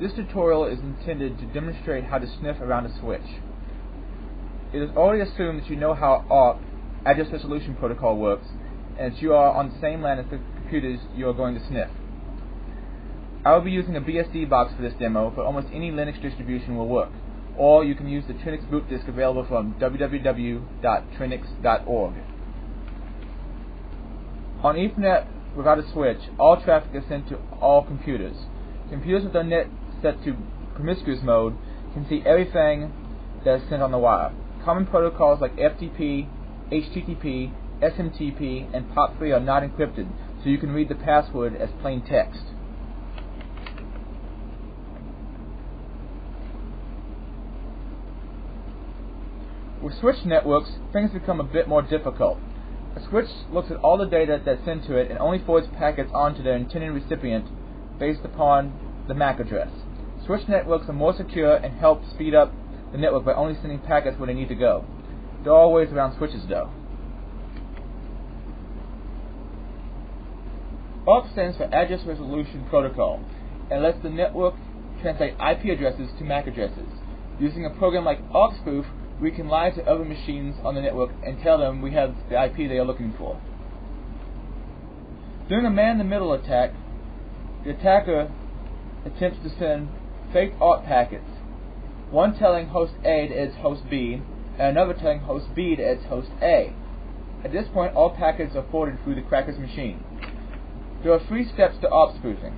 This tutorial is intended to demonstrate how to sniff around a switch. It is already assumed that you know how ARP, Address Resolution Protocol, works, and that you are on the same LAN as the computers you are going to sniff. I will be using a BSD box for this demo, but almost any Linux distribution will work, or you can use the Trinix boot disk available from www.trinix.org. On Ethernet without a switch, all traffic is sent to all computers. Computers with their net set to promiscuous mode can see everything that is sent on the wire. Common protocols like FTP, HTTP, SMTP, and POP3 are not encrypted, so you can read the password as plain text. With switched networks, things become a bit more difficult. A switch looks at all the data that's sent to it and only forwards packets onto their intended recipient based upon the MAC address. Switched networks are more secure and help speed up the network by only sending packets where they need to go. There are ways around switches, though. ARP stands for Address Resolution Protocol and lets the network translate IP addresses to MAC addresses. Using a program like Arpspoof, we can lie to other machines on the network and tell them we have the IP they are looking for. During a man-in-the-middle attack, the attacker attempts to send fake ARP packets, one telling host A that it's host B, and another telling host B that it's host A. At this point, all packets are forwarded through the cracker's machine. There are 3 steps to ARP spoofing.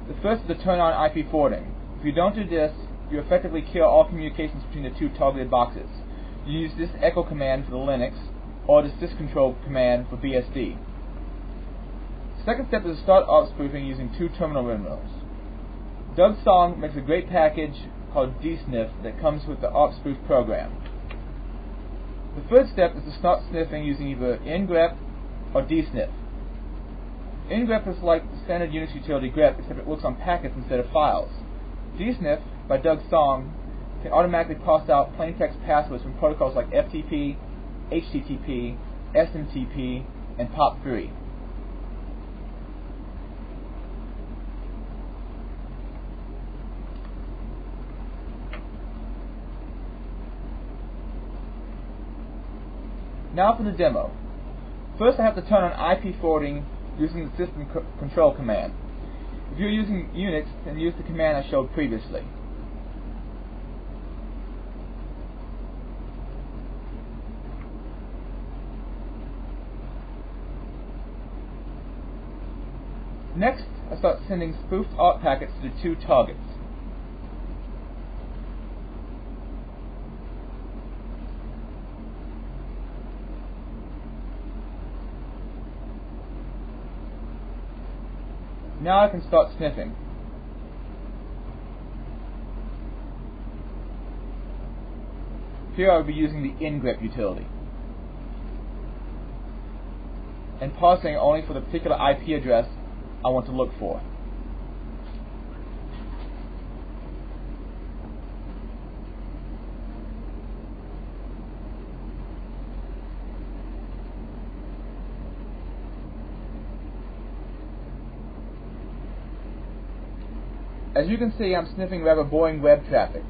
The first is to turn on IP forwarding. If you don't do this, you effectively kill all communications between the 2 targeted boxes. You use this echo command for the Linux, or the syscontrol command for BSD. The second step is to start ARP spoofing using 2 terminal windows. Doug Song makes a great package called sniff that comes with the Arpspoof program. The third step is to start sniffing using either ngrep or sniff. Ngrep is like the standard Unix utility grep, except it works on packets instead of files. Sniff, by Doug Song, can automatically parse out plaintext passwords from protocols like FTP, HTTP, SMTP, and POP3. Now for the demo. First I have to turn on IP forwarding using the system control command. If you're using Unix, then use the command I showed previously. Next, I start sending spoofed ARP packets to the 2 targets. Now I can start sniffing. Here I will be using the ngrep utility and parsing only for the particular IP address I want to look for. As you can see, I'm sniffing rather boring web traffic,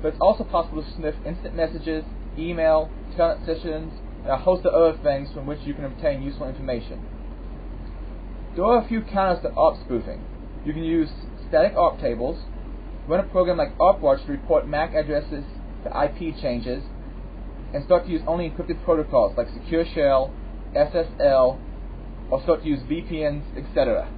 but it's also possible to sniff instant messages, email, telnet sessions, and a host of other things from which you can obtain useful information. There are a few counters to ARP spoofing. You can use static ARP tables, run a program like ARPWatch to report MAC addresses to IP changes, and start to use only encrypted protocols like Secure Shell, SSL, or start to use VPNs, etc.